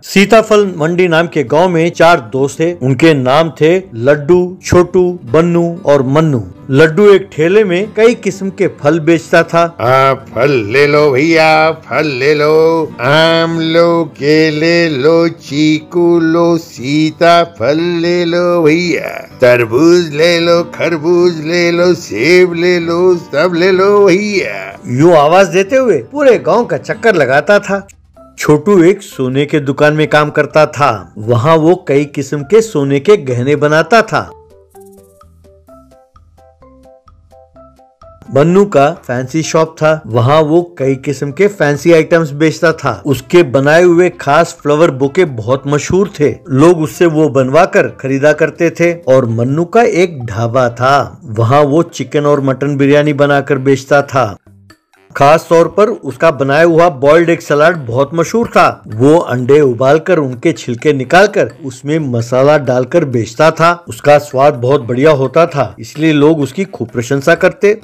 सीताफल मंडी नाम के गांव में 4 दोस्त थे। उनके नाम थे लड्डू, छोटू, बन्नू और मन्नू। लड्डू एक ठेले में कई किस्म के फल बेचता था। फल ले लो भैया, फल ले लो, आम लो, केले लो, चीकू लो, सीताफल ले लो भैया, तरबूज ले लो, खरबूज ले लो, सेब ले लो, सब ले लो भैया। यूं आवाज देते हुए पूरे गांव का चक्कर लगाता था। छोटू एक सोने के दुकान में काम करता था। वहाँ वो कई किस्म के सोने के गहने बनाता था। बन्नू का फैंसी शॉप था। वहाँ वो कई किस्म के फैंसी आइटम्स बेचता था। उसके बनाए हुए खास फ्लावर बुके बहुत मशहूर थे। लोग उससे वो बनवा कर खरीदा करते थे। और मन्नू का एक ढाबा था। वहाँ वो चिकन और मटन बिरयानी बनाकर बेचता था। खास तौर पर उसका बनाया हुआ बॉइल्ड एग सलाद बहुत मशहूर था। वो अंडे उबालकर उनके छिलके निकालकर उसमें मसाला डालकर बेचता था। उसका स्वाद बहुत बढ़िया होता था, इसलिए लोग उसकी खूब प्रशंसा करते।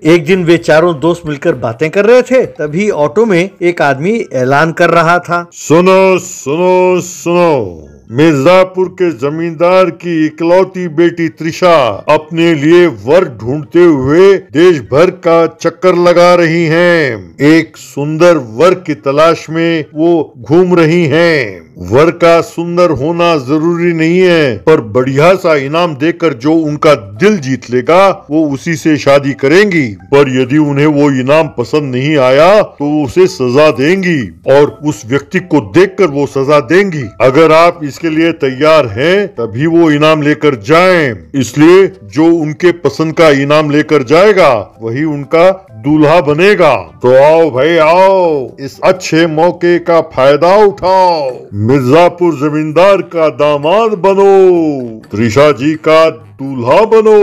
एक दिन वे चारों दोस्त मिलकर बातें कर रहे थे। तभी ऑटो में एक आदमी ऐलान कर रहा था, सुनो सुनो सुनो, मिर्जापुर के जमींदार की इकलौती बेटी त्रिशा अपने लिए वर ढूंढते हुए देश भर का चक्कर लगा रही हैं। एक सुंदर वर की तलाश में वो घूम रही हैं। वर का सुंदर होना जरूरी नहीं है, पर बढ़िया सा इनाम देकर जो उनका दिल जीत लेगा वो उसी से शादी करेंगी। पर यदि उन्हें वो इनाम पसंद नहीं आया तो उसे सजा देंगी और उस व्यक्ति को देखकर वो सजा देंगी। अगर आप इसके लिए तैयार हैं तभी वो इनाम लेकर जाएं। इसलिए जो उनके पसंद का इनाम लेकर जाएगा वही उनका दूल्हा बनेगा। तो आओ भाई आओ, इस अच्छे मौके का फायदा उठाओ, मिर्जापुर जमींदार का दामाद बनो, त्रिशा जी का दूल्हा बनो।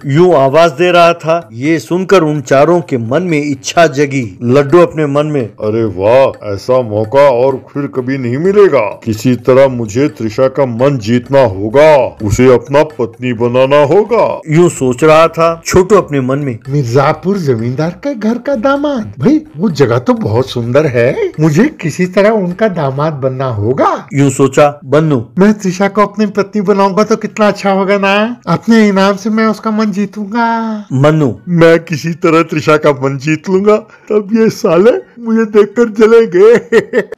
यूं आवाज दे रहा था। ये सुनकर उन चारों के मन में इच्छा जगी। लड्डू अपने मन में, अरे वाह, ऐसा मौका और फिर कभी नहीं मिलेगा। किसी तरह मुझे त्रिशा का मन जीतना होगा, उसे अपना पत्नी बनाना होगा, यूं सोच रहा था। छोटू अपने मन में, मिर्जापुर जमींदार के घर का दामाद, भाई वो जगह तो बहुत सुंदर है, मुझे किसी तरह उनका दामाद बनना होगा, यूं सोचा। बन्नू, मैं त्रिशा को अपनी पत्नी बनाऊंगा तो कितना अच्छा होगा ना। अपने इनाम से मैं उसका मन जीतूंगा। मन्नू, मैं किसी तरह त्रिशा का मन जीत लूंगा, तब ये साले मुझे देखकर जलेंगे।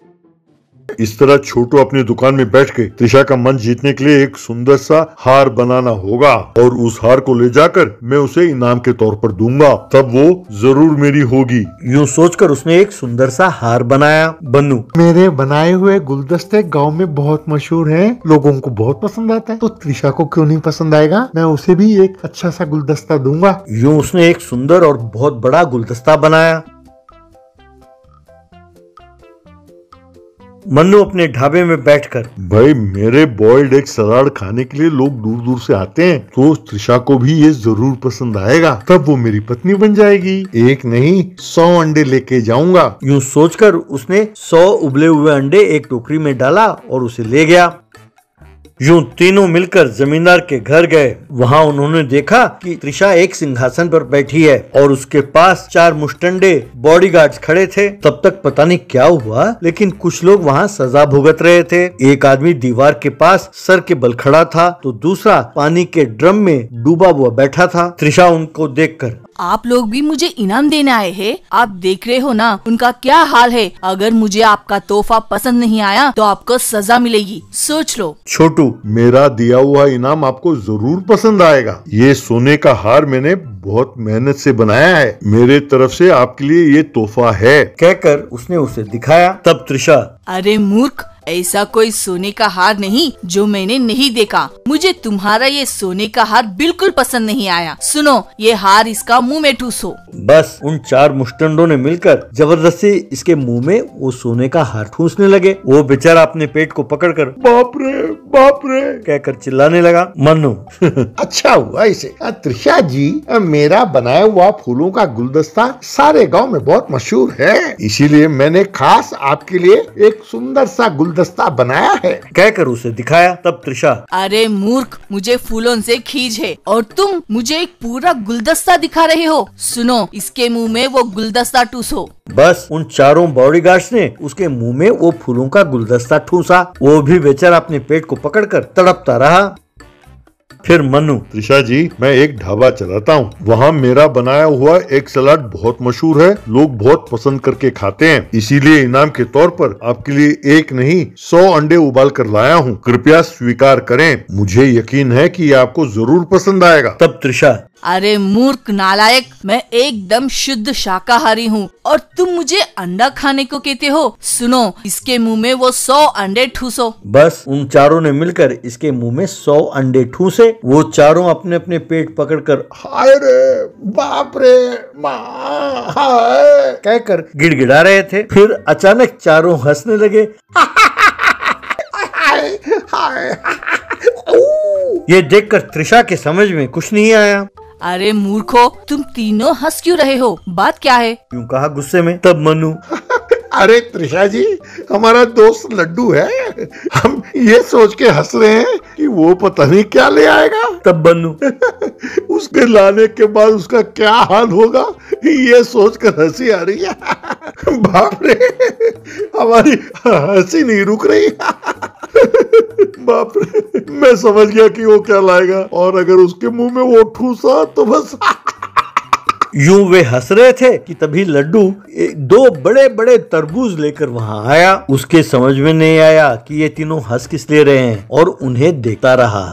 इस तरह छोटू अपनी दुकान में बैठ के त्रिशा का मन जीतने के लिए एक सुंदर सा हार बनाना होगा और उस हार को ले जाकर मैं उसे इनाम के तौर पर दूंगा, तब वो जरूर मेरी होगी। यूं सोचकर उसने एक सुंदर सा हार बनाया। बन्नू, मेरे बनाए हुए गुलदस्ते गांव में बहुत मशहूर हैं, लोगों को बहुत पसंद आता है, तो त्रिशा को क्यों नहीं पसंद आएगा, मैं उसे भी एक अच्छा सा गुलदस्ता दूंगा। यूं उसने एक सुंदर और बहुत बड़ा गुलदस्ता बनाया। मन्नू अपने ढाबे में बैठकर, भाई मेरे बॉइल्ड एग सलाद खाने के लिए लोग दूर दूर से आते हैं, तो त्रिशा को भी ये जरूर पसंद आएगा, तब वो मेरी पत्नी बन जाएगी। एक नहीं 100 अंडे लेके जाऊंगा। यूं सोचकर उसने 100 उबले हुए अंडे एक टोकरी में डाला और उसे ले गया। यूं तीनों मिलकर जमींदार के घर गए। वहां उन्होंने देखा कि त्रिशा एक सिंहासन पर बैठी है और उसके पास 4 मुस्टंडे बॉडीगार्ड्स खड़े थे। तब तक पता नहीं क्या हुआ, लेकिन कुछ लोग वहां सजा भुगत रहे थे। एक आदमी दीवार के पास सर के बल खड़ा था, तो दूसरा पानी के ड्रम में डूबा हुआ बैठा था। त्रिशा उनको देखकर, आप लोग भी मुझे इनाम देने आए हैं? आप देख रहे हो ना उनका क्या हाल है। अगर मुझे आपका तोहफा पसंद नहीं आया तो आपको सजा मिलेगी, सोच लो। छोटू, मेरा दिया हुआ इनाम आपको जरूर पसंद आएगा। ये सोने का हार मैंने बहुत मेहनत से बनाया है, मेरे तरफ से आपके लिए ये तोहफा है, कहकर उसने उसे दिखाया। तब त्रिशा, अरे मूर्ख, ऐसा कोई सोने का हार नहीं जो मैंने नहीं देखा। मुझे तुम्हारा ये सोने का हार बिल्कुल पसंद नहीं आया। सुनो, ये हार इसका मुंह में ठूसो। बस उन 4 मुस्टंडों ने मिलकर जबरदस्ती इसके मुंह में वो सोने का हार ठूसने लगे। वो बेचारा अपने पेट को पकड़कर बाप रे कहकर चिल्लाने लगा। मन्नू, अच्छा हुआ इसे। त्रिशा जी, मेरा बनाया हुआ फूलों का गुलदस्ता सारे गांव में बहुत मशहूर है, इसीलिए मैंने खास आपके लिए एक सुंदर सा गुलदस्ता बनाया है, कहकर उसे दिखाया। तब त्रिशा, अरे मूर्ख, मुझे फूलों से खींच है और तुम मुझे एक पूरा गुलदस्ता दिखा रहे हो। सुनो, इसके मुंह में वो गुलदस्ता ठूसो। बस उन चारों बॉडीगार्ड्स ने उसके मुंह में वो फूलों का गुलदस्ता ठूसा। वो भी बेचारा अपने पेट को पकड़कर तड़पता रहा। फिर मनु, त्रिशा जी, मैं एक ढाबा चलाता हूँ। वहाँ मेरा बनाया हुआ एक सलाद बहुत मशहूर है, लोग बहुत पसंद करके खाते हैं। इसीलिए इनाम के तौर पर आपके लिए एक नहीं 100 अंडे उबाल कर लाया हूँ। कृपया स्वीकार करें, मुझे यकीन है कि आपको जरूर पसंद आएगा। तब त्रिशा, अरे मूर्ख नालायक, मैं एकदम शुद्ध शाकाहारी हूँ और तुम मुझे अंडा खाने को कहते हो। सुनो, इसके मुंह में वो 100 अंडे ठूसो। बस उन चारों ने मिलकर इसके मुंह में 100 अंडे ठूसे। वो चारों अपने अपने पेट पकड़कर हाय रे, बाप रे, माँ, हाय कहकर गिड़गिड़ा रहे थे। फिर अचानक चारों हंसने लगे। हाय हाय। ये देखकर त्रिशा के समझ में कुछ नहीं आया। अरे मूर्खो, तुम तीनों हंस क्यों रहे हो? बात क्या है? यूं कहा गुस्से में। तब मनु, अरे त्रिशा जी, हमारा दोस्त लड्डू है, हम ये सोच के हंस रहे हैं कि वो पता नहीं क्या ले आएगा। तब बन्नू, उसके लाने के बाद उसका क्या हाल होगा ये सोच कर हंसी आ रही है। बाप रे, हमारी हंसी नहीं रुक रही। बाप रे, मैं समझ गया कि वो क्या लाएगा, और अगर उसके मुंह में वो ठूसा तो बस। यूं वे हंस रहे थे कि तभी लड्डू 2 बड़े बड़े तरबूज लेकर वहां आया। उसके समझ में नहीं आया कि ये तीनों हंस किस ले रहे हैं और उन्हें देखता रहा।